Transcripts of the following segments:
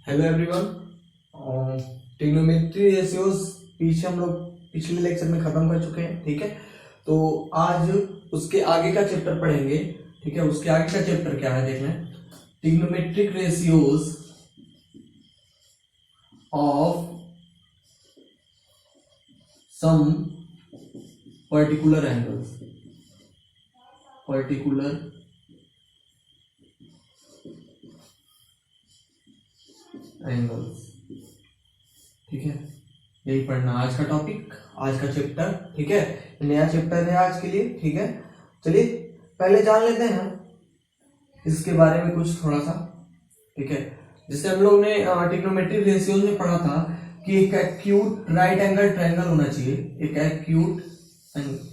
Hello everyone. Trigonometry ratios पीछे हम लोग पिछले लेक्चर में खत्म कर चुके हैं। ठीक है, तो आज उसके आगे का चैप्टर पढ़ेंगे। ठीक है, उसके आगे का चैप्टर क्या है देख लें। Trigonometric ratios of some particular angles. ठीक है, यही पढ़ना आज का टॉपिक, आज का चैप्टर। ठीक है, नया चैप्टर है आज के लिए। ठीक है, चलिए पहले जान लेते हैं इसके बारे में कुछ थोड़ा सा। ठीक है, जैसे हम लोग ने ट्रिग्नोमेट्रिक रेशियोज में पढ़ा था कि एक एक्यूट राइट एंगल ट्रायंगल होना चाहिए। एक एक्यूट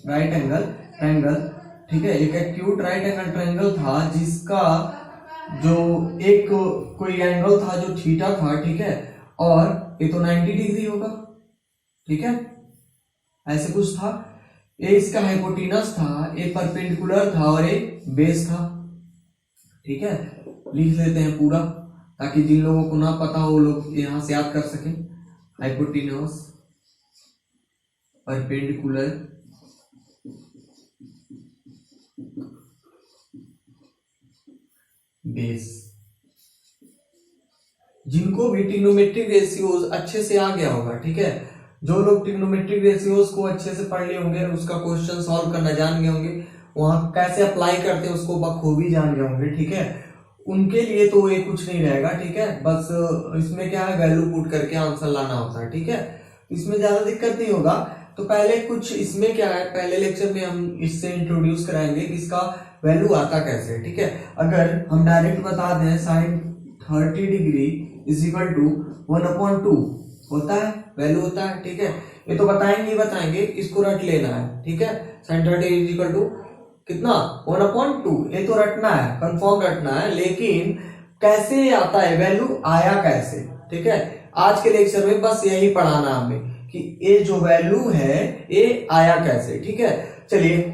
राइट एंगल ट्रायंगल, ठीक है, एक एक्यूट राइट एंगल ट्रायंगल था जिसका जो एक कोई एंगल था जो थीटा था। ठीक है, और ये तो 90 डिग्री होगा। ठीक है, ऐसे कुछ था। ये इसका हाइपोटेनस था, ये परपेंडिकुलर था और ये बेस था। ठीक है, लिख लेते हैं पूरा ताकि जिन लोगों को ना पता हो वो लोग यहां से याद कर सकें। Hypotenuse, perpendicular, base. जिनको भी ट्रिग्नोमेट्रिक रेशियोज अच्छे से आ गया होगा, ठीक है, जो लोग ट्रिग्नोमेट्रिक रेशियोज को अच्छे से पढ़ लिए होंगे, उसका क्वेश्चन सॉल्व करना जान गए होंगे, वहां कैसे अप्लाई करते हैं उसको बखूबी जान गए होंगे। ठीक है, उनके लिए तो ये कुछ नहीं रहेगा। ठीक है, बस इसमें क्या है, वैल्यू पुट करके आंसर लाना होता है। ठीक है, इसमें ज्यादा दिक्कत नहीं होगा। तो पहले कुछ इसमें क्या है, पहले लेक्चर में हम इससे इंट्रोड्यूस कराएंगे कि इसका वैल्यू आता कैसे। ठीक है, अगर हम डायरेक्ट बता दें sin 30 degree is equal to 1/2 होता है, वैल्यू होता है। ठीक है, ये तो बताएंगे, इसको रट लेना है। ठीक है, sin 30 इज इक्वल टू कितना, 1/2। ये तो रटना है, कंफर्म रटना है, लेकिन कैसे आता है, वैल्यू आया कैसे। ठीक है, आज के लेक्चर में बस यही पढ़ाना हमें कि ये जो वैल्यू है ये आया कैसे। ठीक है, चलिए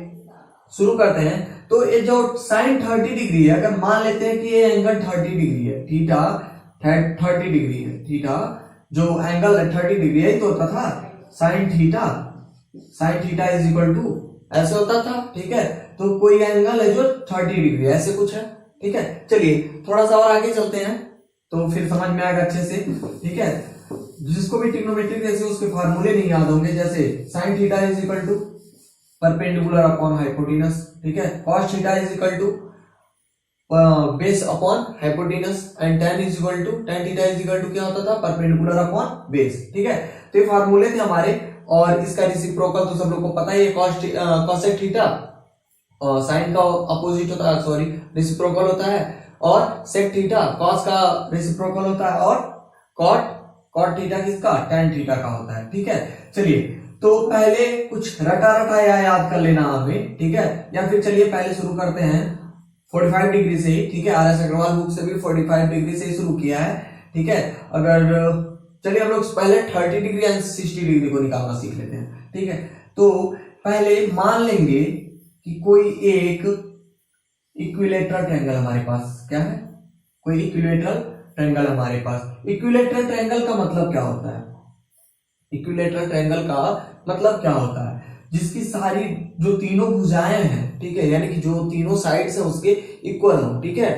शुरू करते हैं। तो ये जो sin 30 डिग्री है, अगर मान लेते हैं कि ये एंगल 30 डिग्री है, थीटा 30 डिग्री है, थीटा जो एंगल है 30 डिग्री है, तो होता था sin theta is equal to ऐसे होता था। ठीक है, तो कोई एंगल है जो 30 डिग्री ऐसे कुछ है। ठीक है, चलिए थोड़ा सा और आगे चलते हैं तो फिर समझ में आएगा अच्छे से। ठीक है, जिसको भी ट्रिग्नोमेट्रिक रेशियो उसके फार्मूले नहीं याद होंगे, जैसे sin theta is equal to perpendicular upon hypotenuse. ठीक है, cos theta is equal to base upon hypotenuse and tan is equal to tan theta is equal to क्या होता था, परपेंडिकुलर अपॉन बेस। ठीक है, तो ये फार्मूले थे हमारे। और इसका रेसिप्रोकल तो सब लोग को पता ही है, cosec थीटा साइन का अपोजिट होता है, सॉरी रेसिप्रोकल होता है, और sec थीटा cos का रेसिप्रोकल होता है, और cot थीटा किसका, tan थीटा का होता है। ठीक है, चलिए तो पहले कुछ रटा या याद कर लेना हमें। ठीक है, या फिर चलिए पहले शुरू करते हैं 45 डिग्री से ही। ठीक है, RS अग्रवाल बुक से भी 45 डिग्री से ही शुरू किया है। ठीक है, अगर चलिए हम लोग पहले 30 डिग्री एंड 60 डिग्री को निकालना सीख लेते हैं। ठीक है, तो पहले मान लेंगे कि कोई एक इक्विलेटरल ट्रायंगल हमारे पास क्या है, कोई इक्विलेटरल ट्रायंगल हमारे पास। इक्विलेटरल ट्रायंगल का मतलब क्या होता है, इक्विलेटरल ट्रायंगल का मतलब क्या होता है, जिसकी सारी जो तीनों भुजाएं हैं, ठीक है, यानी कि जो तीनों साइड्स हैं उसके इक्वल हो। ठीक है,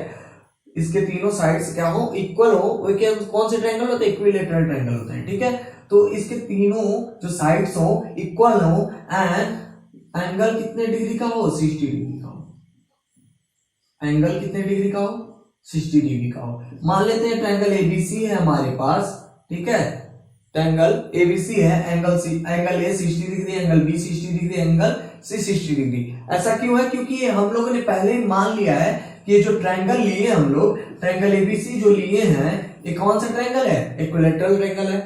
इसके तीनों साइड्स क्या हो, इक्वल हो। वो क्या, कौन से ट्रायंगल होते हैं, इक्विलेटरल ट्रायंगल होते हैं। ठीक है, तो इसके तीनों जो साइड्स हो इक्वल हो एंड एंगल कितने डिग्री का हो, 60 डिग्री का हो। एंगल कितने डिग्री का हो, 60 डिग्री का हो। मान लेते हैं ट्रायंगल एबीसी है हमारे पास। ठीक है, ट्रायंगल एबीसी है, angle A 60 degree, angle B 60 degree, angle C 60 degree. ऐसा क्यों है, क्योंकि हम लोगों ने पहले ही मान लिया है कि ये जो ट्रायंगल लिए हम लोग, ट्रायंगल एबीसी जो लिए हैं, ये कौन सा ट्रायंगल है, इक्विलेटरल ट्रायंगल है।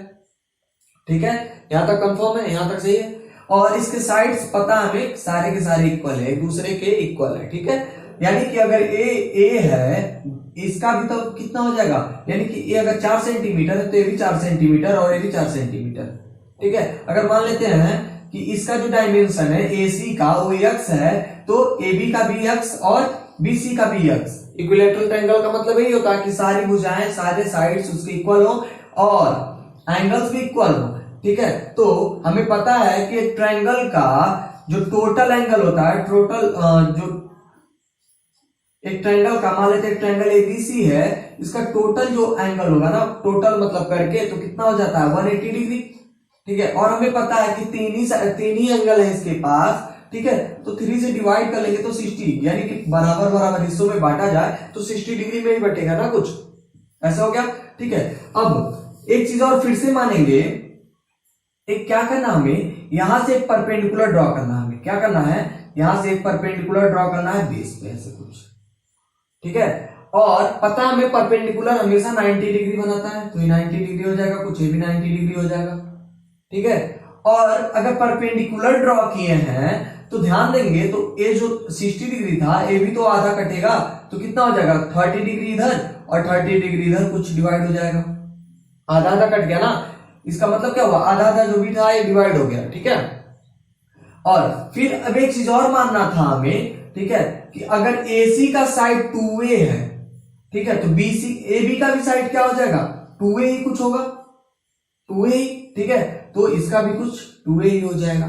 ठीक है, यहां तक कंफर्म है, यहां तक सही है। और इसके साइड्स पता हमें सारे के सारे इक्वल है, एक दूसरे के इक्वल है। ठीक है, यानी कि अगर ए है, इसका भी तो कितना हो जाएगा, यानी कि ये अगर 4 सेंटीमीटर है तो ये भी 4 सेंटीमीटर और ये भी 4 सेंटीमीटर। ठीक है, अगर मान लेते हैं कि इसका जो डायमेंशन है AC का वो x है, तो AB का भी x और BC का भी x। इक्विलैटरल ट्रायंगल का मतलब यही होता है कि सारी भुजाएं, सारे साइड्स उसके इक्वल हो और एंगल्स भी इक्वल हो, ठीक है। तो हमें पता है कि एक ट्रायंगल का जो टोटल एंगल होता है, टोटल जो एक ट्रायंगल का, मान लेते हैं ट्रायंगल ABC है, इसका टोटल जो एंगल होगा ना, टोटल मतलब करके, तो कितना हो जाता है 180 डिग्री, ठीक है। और हमें पता है कि तीन ही एंगल है इसके पास, ठीक है। तो 3 से डिवाइड कर लेंगे तो 60, यानी कि बराबर बराबर हिस्सों में बांटा जाए तो 60 डिग्री में ही बटेगा ना कुछ, ऐसा हो गया, ठीक है। अब एक चीज और फिर से मानेंगे, एक क्या करना हमें, यहां से एक परपेंडिकुलर ड्रॉ करना है, हमें क्या करना है, यहां से एक परपेंडिकुलर ड्रॉ करना है बेस पे, ऐसे कुछ, ठीक है। और पता है हमें परपेंडिकुलर हमेशा 90 डिग्री बनाता है, तो ये 90 डिग्री हो जाएगा, कुछ ये भी 90 डिग्री हो जाएगा, ठीक है। और अगर परपेंडिकुलर ड्रॉ किए हैं तो ध्यान देंगे, तो ये जो 60 डिग्री था, ये भी तो आधा कटेगा, तो कितना हो जाएगा 30 डिग्री इधर और 30 डिग्री इधर, कुछ डिवाइड हो जाएगा, आधा आधा कट गया ना। इसका मतलब क्या हुआ, आधा आधा जो भी था ये डिवाइड हो गया, ठीक है। और फिर अब एक चीज और मानना था हमें, ठीक है, कि अगर AC का साइड 2A है, ठीक है, तो AB का भी साइड क्या हो जाएगा 2A ही कुछ होगा, 2A ही, ठीक है। तो इसका भी कुछ 2A ही हो जाएगा,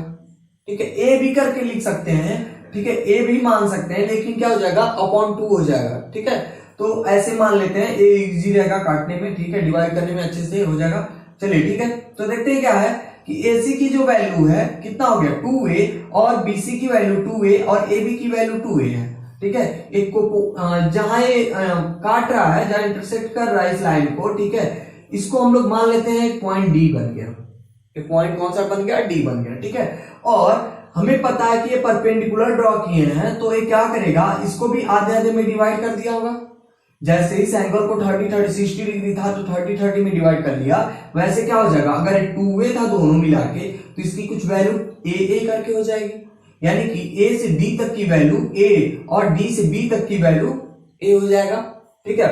ठीक है। A भी करके लिख सकते हैं, ठीक है, A भी मान सकते हैं, लेकिन क्या हो जाएगा अपॉन 2 हो जाएगा, ठीक है। तो ऐसे मान लेते हैं, A इजी रहेगा काटने में, ठीक है, डिवाइड करने में अच्छे से हो जाएगा। चलिए ठीक है, तो देखते हैं क्या है कि AC की जो वैल्यू है कितना हो गया 2A, और BC की वैल्यू 2A और AB की वैल्यू 2A है, ठीक है। एक को जहां ये काट रहा है, जहां इंटरसेक्ट कर रहा है इस लाइन को, ठीक है, इसको हम लोग मान लेते हैं पॉइंट D बन गया, एक पॉइंट कौन सा बन गया, D बन गया, ठीक है। और हमें पता है कि ये परपेंडिकुलर ड्रॉ किए हैं, तो ये क्या करेगा, इसको भी आधे आधे में डिवाइड कर दिया होगा। जैसे इस एंगल को 60 डिग्री था तो 30 में डिवाइड कर लिया, वैसे क्या हो जाएगा, अगर 2A था दोनों मिला के, तो इसकी कुछ वैल्यू AA करके हो जाएगी, यानी कि A से D तक की वैल्यू A और D से B तक की वैल्यू A हो जाएगा, ठीक है।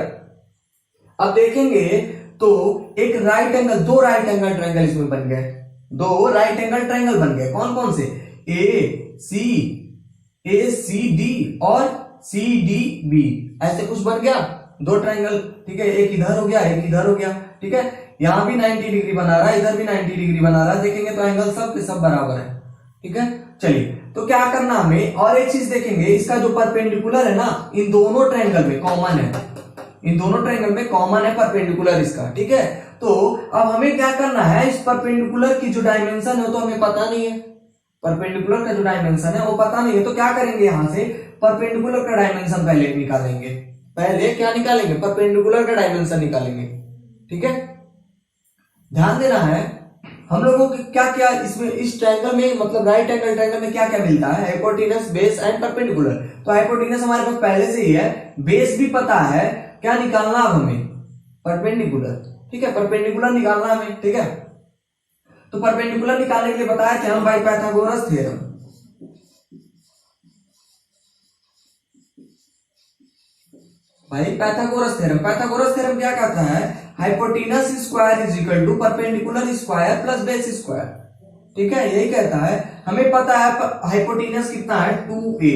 अब देखेंगे तो एक राइट एंगल, दो राइट एंगल ट्रायंगल इसमें बन गए, दो राइट एंगल ट्रायंगल बन गए, कौन कौन से, ACD और CDB, ऐसे कुछ बन गया, दो ट्रायंगल, ठीक है। एक इधर हो गया, एक इधर हो गया, ठीक है। यहां भी 90 डिग्री बना रहा है, इधर भी 90 डिग्री बना रहा है, देखेंगे तो एंगल सब के सब बराबर है, ठीक है। चलिए, तो क्या करना हमें, और एक चीज देखेंगे, इसका जो परपेंडिकुलर है ना, इन दोनों ट्रायंगल में कॉमन है, इन दोनों ट्रायंगल में कॉमन है परपेंडिकुलर इसका, ठीक है। तो अब हमें क्या करना है, इस परपेंडिकुलर की जो डायमेंशन है वो तो हमें पता नहीं है, परपेंडिकुलर का जो डायमेंशन है वो पता नहीं है, तो क्या करेंगे, यहां से परपेंडिकुलर का डायमेंशन पहले निकालेंगे, पहले क्या निकालेंगे, परपेंडिकुलर का डायमेंशन निकालेंगे, ठीक है। ध्यान देना है, हम लोगों को क्या क्या इसमें, इस ट्रायंगल में, मतलब राइट एंगल ट्रायंगल में क्या क्या मिलता है, हाइपोटेनस, बेस एंड परपेंडिकुलर। तो हाइपोटेनस हमारे पास पहले से ही है, बेस भी पता है, क्या निकालना अब हमें, परपेंडिकुलर, ठीक है, परपेंडिकुलर निकालना हमें, ठीक है। तो परपेंडिकुलर निकालने के लिए बताया कि हम बाय पाइथागोरस थ्योरम, भाई पाइथागोरस थ्योरम क्या कहता है, hypotenuse square is equal to perpendicular square plus base square, ठीक है, यही कहता है। हमें पता है हाइपोटेनस कितना है 2A,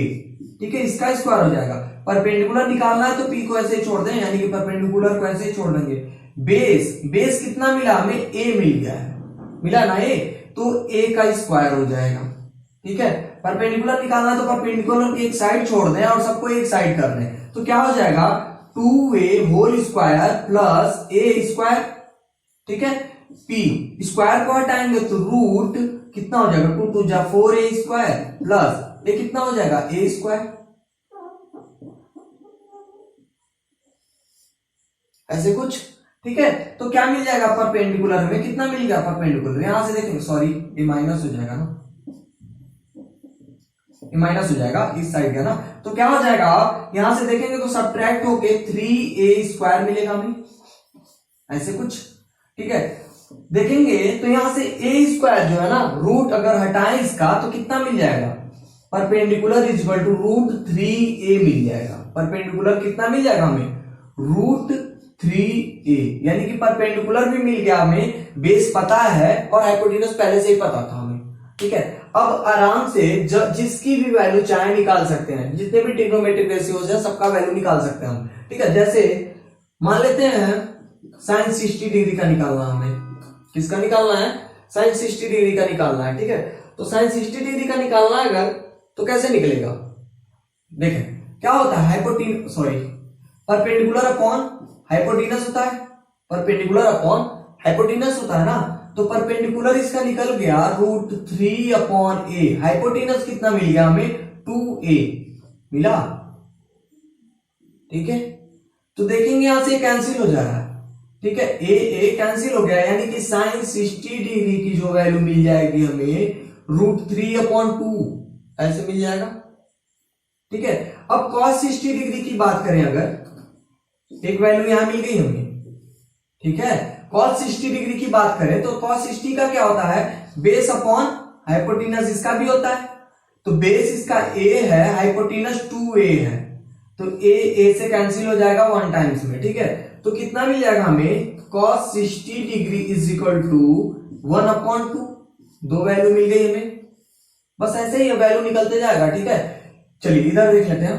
ठीक है, इसका स्क्वायर हो जाएगा, परपेंडिकुलर निकालना है तो P को ऐसे ही छोड़ दें, यानी कि परपेंडिकुलर को ऐसे ही छोड़ देंगे। बेस कितना मिला हमें, A मिल गया है, मिला ना A, तो A का स्क्वायर हो जाएगा, ठीक है। परपेंडिकुलर निकालना है तो परपेंडिकुलर की एक साइड छोड़ दें और सबको एक साइड कर दें, तो क्या हो जाएगा 2A whole square plus A square, ठीक है। P स्क्वायर को हटाएंगे तो रूट कितना हो जाएगा, 2 2 जा 4A स्क्वायर प्लस ये कितना हो जाएगा A स्क्वायर, ऐसे कुछ, ठीक है। तो क्या मिल जाएगा परपेंडिकुलर में, कितना मिल गया परपेंडिकुलर, यहां से देखेंगे, सॉरी ये माइनस हो जाएगा ना, माइनस हो जाएगा इस साइड का ना, तो क्या हो जाएगा, यहां से देखेंगे तो सब्ट्रैक्ट होके 3A स्क्वायर मिलेगा हमें, ऐसे कुछ, ठीक है। देखेंगे तो यहां से A स्क्वायर जो है ना, रूट अगर हटाएं इसका तो कितना मिल जाएगा, perpendicular is equal to root 3A मिल जाएगा, परपेंडिकुलर कितना मिल जाएगा हमें, रूट 3A, यानी कि परपेंडिकुलर भी मिल गया हमें, बेस पता है और हाइपोटेनस पहले से ही पता था हमें, ठीक है। अब आराम से जिसकी भी वैल्यू चाहे निकाल सकते हैं, जितने भी ट्रिग्नोमेट्रिक रेशियोज है सबका वैल्यू निकाल सकते हैं हम, ठीक है। जैसे मान लेते हैं sin 60 डिग्री का निकालना हमें, किसका निकालना है, sin 60 डिग्री का निकालना है, ठीक है। तो sin 60 डिग्री का निकालना है अगर, तो कैसे निकलेगा, देखें क्या होता है, परपेंडिकुलर अपॉन हाइपोटेनस होता है, परपेंडिकुलर अपॉन हाइपोटेनस होता है ना, तो परपेंडिकुलर इसका निकल गया √3/a, हाइपोटेनस कितना मिल गया हमें 2a मिला, ठीक है। तो देखेंगे यहां से कैंसिल हो जा रहा है, ठीक है, a कैंसिल हो गया, यानी कि sin 60 डिग्री की जो वैल्यू मिल जाएगी हमें √3/2 ऐसे मिल जाएगा, ठीक है। अब cos 60 डिग्री की बात करें अगर, एक वैल्यू यहां मिल गई हमें, ठीक है। cos 60 डिग्री की बात करें तो cos 60 का क्या होता है, बेस अपॉन हाइपोटेनस, इसका भी होता है, तो बेस इसका a है, हाइपोटेनस 2a है, तो a से कैंसिल हो जाएगा 1 टाइम्स में, ठीक है। तो कितना मिल जाएगा हमें, cos 60 degree is equal to 1/2, दो वैल्यू मिल गई हमें, बस ऐसे ही वैल्यू निकलते जाएगा, ठीक है। चलिए इधर देख लेते हैं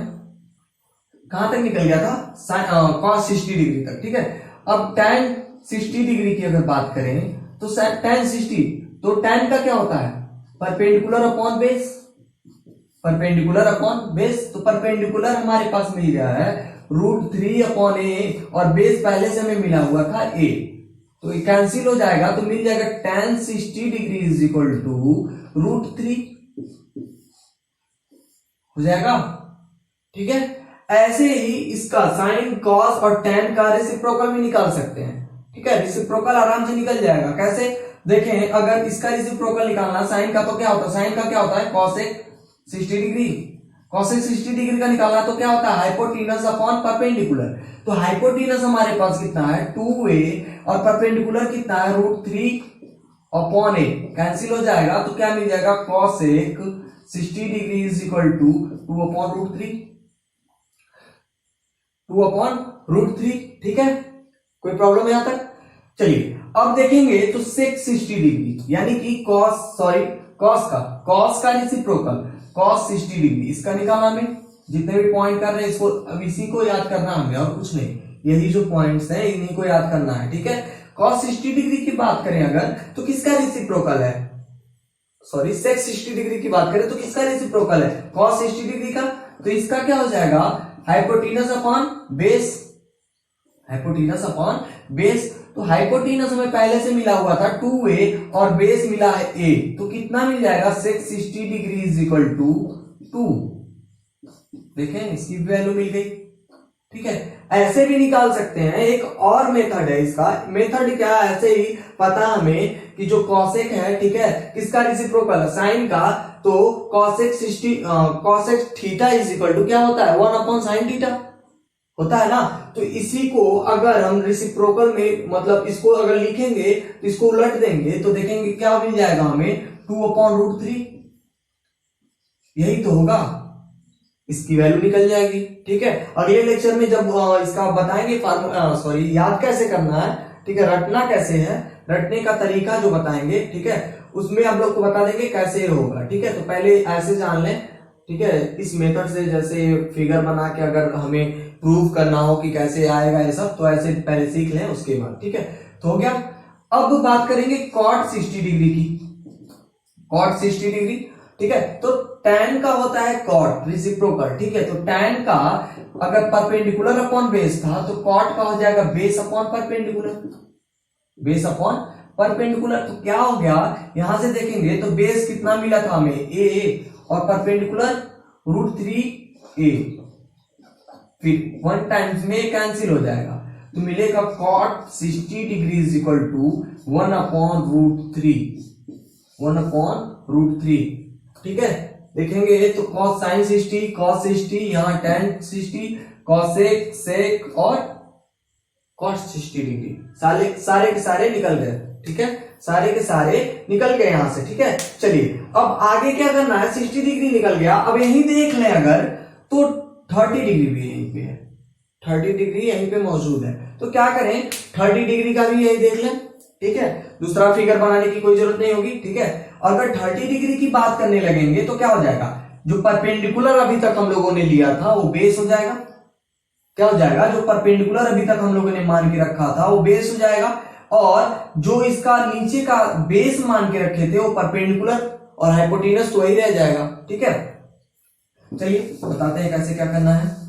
कहां तक निकल गया था, cos 60 डिग्री तक, ठीक है। अब tan 60 डिग्री की अगर बात करें तो tan 60, तो tan का क्या होता है, perpendicular upon base, perpendicular upon base, तो परपेंडिकुलर हमारे पास मिल गया है √3/a, और बेस पहले से हमें मिला हुआ था a, तो ये कैंसिल हो जाएगा, तो मिल जाएगा tan 60 degree is equal to √3 हो जाएगा, ठीक है। ऐसे ही इसका साइन, कॉस और tan का रेसिप्रोकल भी निकाल सकते हैं, ठीक है। रेसिप्रोकल आराम से निकल जाएगा, कैसे, देखें अगर इसका रेसिप्रोकल निकालना साइन का, तो क्या होता है, साइन का क्या होता है, cosec 60 डिग्री, cosec 60 डिग्री का निकालना तो क्या होता है, हाइपोटेनस अपॉन परपेंडिकुलर, तो हाइपोटेनस हमारे पास कितना है 2a, और परपेंडिकुलर कितना है √3/a, कैंसिल हो जाएगा, तो क्या मिल जाएगा, cosec 60 degree is equal to 2/√3, ठीक है। कोई प्रॉब्लम यहां तक, चलिए अब देखेंगे तो sec 60 डिग्री, यानी कि cos का रेसिप्रोकल cos 60 डिग्री, इसका निकालना हमें, जितने भी पॉइंट कर रहे हैं इसको, अब इसी को याद करना हमें और कुछ नहीं, यही जो पॉइंट्स हैं इन्हीं को याद करना है, ठीक है। cos 60 डिग्री की बात करें अगर, तो किसका रेसिप्रोकल है, sec 60 डिग्री की बात करें तो किसका रेसिप्रोकल है, cos 60 डिग्री का, तो इसका क्या हो जाएगा, hypotenuse upon base, hypotenuse upon base, तो हाइपोटेनस हमें पहले से मिला हुआ था 2a, और बेस मिला है a, तो कितना मिल जाएगा, sec 60 degree is equal to 2, देखें इसकी वैल्यू मिल गई, ठीक है। ऐसे भी निकाल सकते हैं, एक और मेथड है इसका, मेथड क्या है, ऐसे ही पता हमें कि जो cosec है, ठीक है, किसका रेसिप्रोकल है, साइन का, तो cosec theta is equal to क्या होता है, 1/sin थीटा होता है ना। तो इसी को अगर हम रेसिप्रोकल में, मतलब इसको अगर लिखेंगे तो इसको उलट देंगे तो देखेंगे क्या मिल जाएगा हमें, 2/√3, यही तो होगा, इसकी वैल्यू निकल जाएगी, ठीक है। अगले लेक्चर में जब इसका बताएंगे याद कैसे करना है, ठीक है, रटना कैसे है, रटने का तरीका जो बताएंगे, ठीक है, उसमें आप लोग को बता देंगे कैसे होगा, ठीक है। तो पहले ऐसे जान लें, ठीक है, इस मेथड से, जैसे फिगर बना के अगर हमें प्रूव करना हो कि कैसे आएगा ये सब, तो ऐसे पहले सीख लें, उसके बाद, ठीक है, तो हो गया। अब बात करेंगे cot 60 डिग्री की, cot 60 डिग्री, ठीक है। तो tan का होता है cot रेसिप्रोकल, ठीक है, तो tan का अगर परपेंडिकुलर अपॉन बेस था तो cot का हो जाएगा base upon perpendicular, base upon perpendicular, तो क्या हो गया, यहां से देखेंगे तो बेस कितना मिला था हमें a, और परपेंडिकुलर √3a, फिर 1 टाइम्स में कैंसिल हो जाएगा, तो मिलेगा cot 60 degree is equal to 1/√3, 1/√3, ठीक है। देखेंगे तो cos sin 60, cos 60, यहाँ tan 60, cosec, sec और cot 60 डिग्री, सारे के सारे निकल गए, ठीक है, सारे के सारे निकल गए यहां से, ठीक है। चलिए अब आगे क्या करना है, 60 डिग्री निकल गया, अब यहीं देख लें अगर, तो 30 डिग्री भी यहीं पे है, 30 डिग्री यहीं पे मौजूद है, तो क्या करें, 30 डिग्री का भी यही देख लें, ठीक है, दूसरा फिगर बनाने की कोई जरूरत नहीं होगी। ठीक है, अगर 30 डिग्री की बात करने लगेंगे तो क्या हो जाएगा, जो परपेंडिकुलर अभी तक हम लोगों ने लिया था वो बेस हो जाएगा। क्या हो जाएगा, जो परपेंडिकुलर अभी तक हम लोगों ने मान के रखा था वो बेस हो जाएगा, और जो इसका नीचे का बेस मान के रखे थे वो परपेंडिकुलर और हाइपोटेनस तो वही रह जाएगा। ठीक है, चलिए बताते हैं कैसे क्या करना है।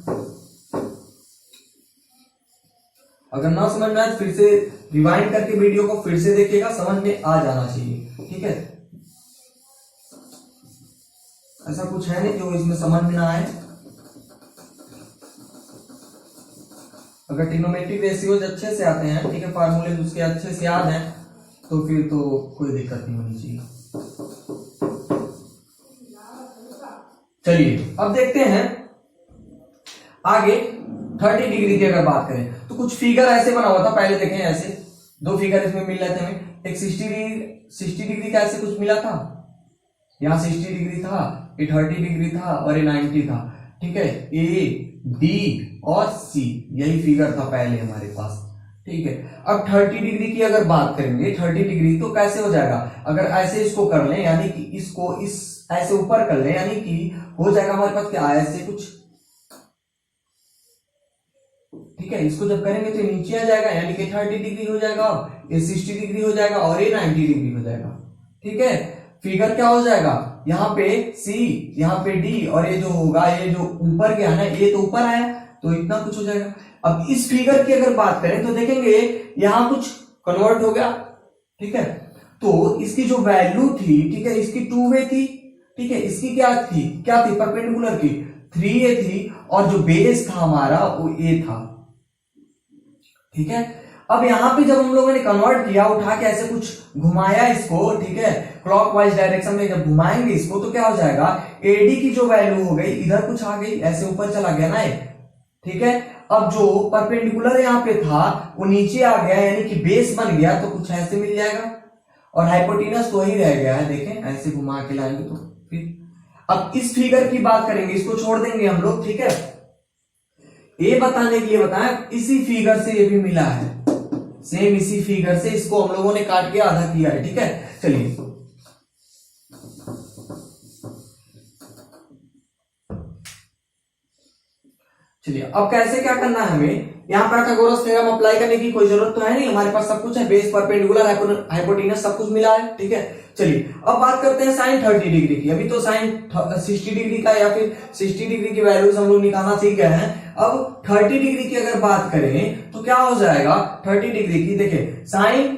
अगर ना समझ में आए फिर से रिवाइंड करके वीडियो को फिर से देखिएगा, समझ में आ जाना चाहिए। ठीक है, ऐसा कुछ है नहीं जो इसमें समझ में ना आए। अगर ट्रिग्नोमेट्रिक रेशियोज अच्छे से आते हैं, ठीक है, फार्मूले उसके अच्छे से याद हैं, तो फिर तो कोई दिक्कत नहीं होनी चाहिए। चलिए अब देखते हैं आगे 30 डिग्री की अगर बात करें तो कुछ फिगर ऐसे बना हुआ था, पहले देखें ऐसे दो फिगर इसमें मिल रहे थे हमें, एक 60 डिग्री का ऐसे कुछ मिला था, यहाँ 60 डिग्री था, ये 30 डिग्री था और ये 90 था। ठीक है, ए डी और सी यही फिगर था पहले हमारे पास। ठीक है, अब 30 डिग्री की अगर बात करेंगे, 30 डिग्री तो कैसे हो जाएगा, अगर ऐसे इसको कर लें यानी कि इसको इस ऐसे ऊपर कर लें, यानी कि हो जाएगा हमारे पास क्या ऐसे कुछ। ठीक है, इसको जब करेंगे तो नीचे आ जाएगा, यानी कि 30 डिग्री हो जाएगा, ये 60 डिग्री हो जाएगा और ये 90 डिग्री हो जाएगा। ठीक है, फिगर क्या हो जाएगा, यहाँ पे सी, यहाँ पे डी, और ये जो होगा, ये जो ऊपर गया ना, ये तो ऊपर आया तो इतना कुछ हो जाएगा। अब इस फिगर की अगर बात करें तो देखेंगे यहाँ कुछ कन्वर्ट हो गया। ठीक है, तो इसकी जो वैल्यू थी, ठीक है, इसकी 2a थी। ठीक है, इसकी क्या थी परपेंडिकुलर की 3a थी, और जो बेस था हमारा वो a था। ठीक है, अब यहां पे जब हम लोगों ने कन्वर्ट किया, उठा के ऐसे कुछ घुमाया इसको, ठीक है, क्लॉकवाइज डायरेक्शन में जब घुमाएंगे इसको तो क्या हो जाएगा, एडी की जो वैल्यू हो गई इधर कुछ आ गई, ऐसे ऊपर चला गया ना। ठीक है, अब जो परपेंडिकुलर यहाँ पे था वो नीचे आ गया, यानी कि बेस बन गया, तो कुछ ऐसे मिल जाएगा, और हाइपोटेनस तो वही रह गया है। देखें ऐसे घुमा के लाएंगे तो फिर अब इस फिगर की बात करेंगे, इसको छोड़ देंगे हम लोग। ठीक है, ये बताने के लिए बताया, इसी फिगर से ये भी मिला है, सेम इसी फिगर से इसको हम लोगों ने काट के आधा किया है। ठीक है, चलिए अब कैसे क्या करना है हमें, यहाँ पाइथागोरस थ्योरम अप्लाई करने की कोई जरूरत तो है नहीं, हमारे पास सब कुछ है, बेस परपेंडिकुलर हाइपोटेनस सब कुछ मिला है। ठीक है, चलिए अब बात करते हैं साइन 30 डिग्री की। अभी तो साइन 60 डिग्री का या फिर 60 डिग्री की वैल्यूज हम लोग निकालना सीख गए हैं। अब 30 डिग्री की अगर बात करें तो क्या हो जाएगा, 30 डिग्री की देखिए, साइन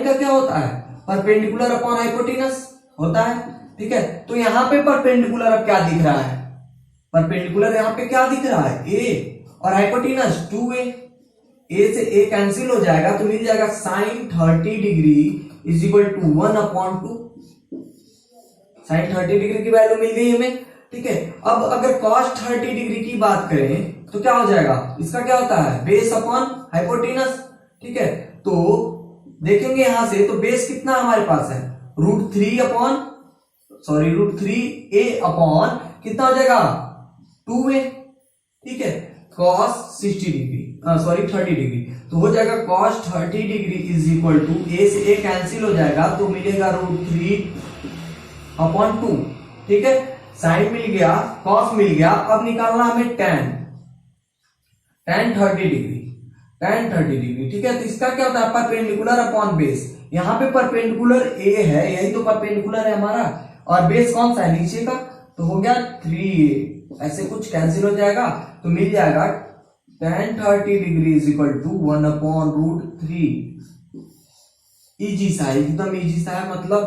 का क्या होता है, परपेंडिकुलर अपॉन हाइपोटेनस होता है। ठीक है, तो यहाँ पे परपेंडिकुलर अब क्या दिख रहा है, परपेंडिकुलर यहाँ पे क्या दिख रहा है, ए, और हाइपोटेनस 2a, ए से ए कैंसिल हो जाएगा तो मिल जाएगा sine 30 degree is equal to 1/2। Sine 30 degree की वैल्यू मिल गई हमें। ठीक है, अब अगर कॉस 30 डिग्री की बात करें तो क्या हो जाएगा, इसका क्या होता है, बेस अपॉन हाइपोटेनस। ठीक है, तो देखेंगे यहां से तो बेस कितना हमारे पास है, √3a अपॉन कितना हो जाएगा 2a। ठीक है, cos 30 डिग्री तो हो जाएगा cos 30 degree is equal to a से a कैंसिल हो जाएगा तो मिलेगा √3/2। ठीक है, साइन मिल गया, cos मिल गया, अब निकालना हमें tan 30 डिग्री। ठीक है, तो इसका क्या होता है, परपेंडिकुलर अपॉन बेस, यहाँ पे परपेंडिकुलर a है, यही तो परपेंडिकुलर है हमारा, और बेस कौन सा है, नीचे का, तो हो गया 3a, ऐसे कुछ कैंसिल हो जाएगा तो मिल जाएगा tan 30 degree is equal to 1/√3। Easy सा है, एकदम इजी सा है, मतलब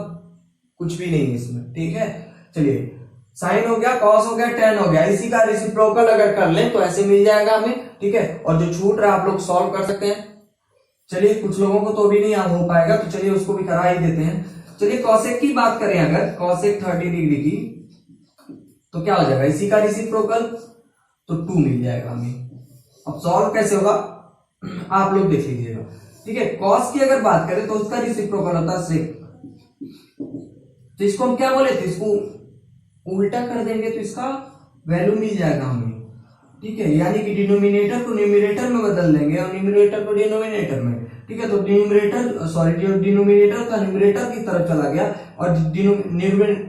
कुछ भी नहीं है इसमें। ठीक है, चलिए साइन हो गया, कॉस हो गया, tan हो गया, इसी का रेसिप्रोकल अगर कर लें तो ऐसे मिल जाएगा हमें। ठीक है, और जो छूट रहा है आप लोग सॉल्व कर सकते हैं। चलिए कुछ लोगों को तो भी नहीं हो पाएगा, तो चलिए उसको भी करा ही देते हैं। चलिए कॉसेक की बात करें, अगर कॉसेक 30 डिग्री की तो क्या हो जाएगा, इसी का रेसिप्रोकल तो 2 मिल जाएगा हमें। अब सॉल्व कैसे होगा आप लोग देख लीजिएगा। ठीक है, कॉस की अगर बात करें तो उसका रेसिप्रोकल होता है सेक, तो इसको हम क्या बोले थे, इसको उल्टा कर देंगे तो इसका वैल्यू मिल जाएगा हमें। ठीक है, यानी कि डिनोमिनेटर को न्यूमरेटर में बदल देंगे और न्यूमरेटर को डिनोमिनेटर में। ठीक है। तो डिनोमिनेटर का न्यूमरेटर की तरफ चला गया और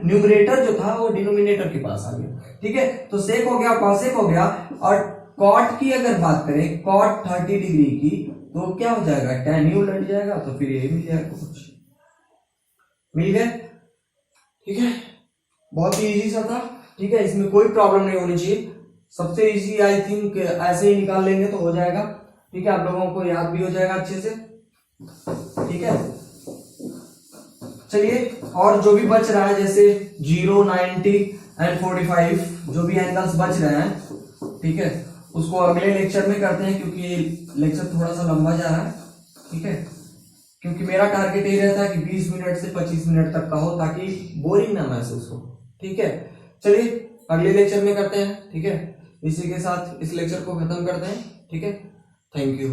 न्यूमरेटर जो था वो डिनोमिनेटर के पास आ गया, ठीक है। तो सेक हो गया, कॉसेक हो गया। और कॉट की अगर बात करें, कॉट 30 डिग्री की, तो क्या हो जाएगा, tan u लट जाएगा, तो फिर ये मिल जाएगा, कुछ मिल गया, ठीक है। बहुत ही इजी सा था, ठीक है। इसमें कोई प्रॉब्लम नहीं होनी चाहिए, सबसे इजी आई थिंक ऐसे ही निकाल लेंगे तो हो जाएगा, ठीक है। आप लोगों को याद भी हो जाएगा अच्छे से, ठीक है। चलिए, और जो भी बच रहा है जैसे 0, 90 एंड 45 जो भी एंगल्स बच रहे हैं, ठीक है, उसको अगले लेक्चर में करते हैं, क्योंकि ये लेक्चर थोड़ा सा लंबा जा रहा है, ठीक है। क्योंकि मेरा टारगेट ये रहता है कि 20 मिनट से 25 मिनट तक का हो, ताकि बोरिंग ना महसूस हो, ठीक है। चलिए अगले लेक्चर में करते हैं, ठीक है। इसी के साथ इस लेक्चर को खत्म करते हैं, ठीक है। Thank you.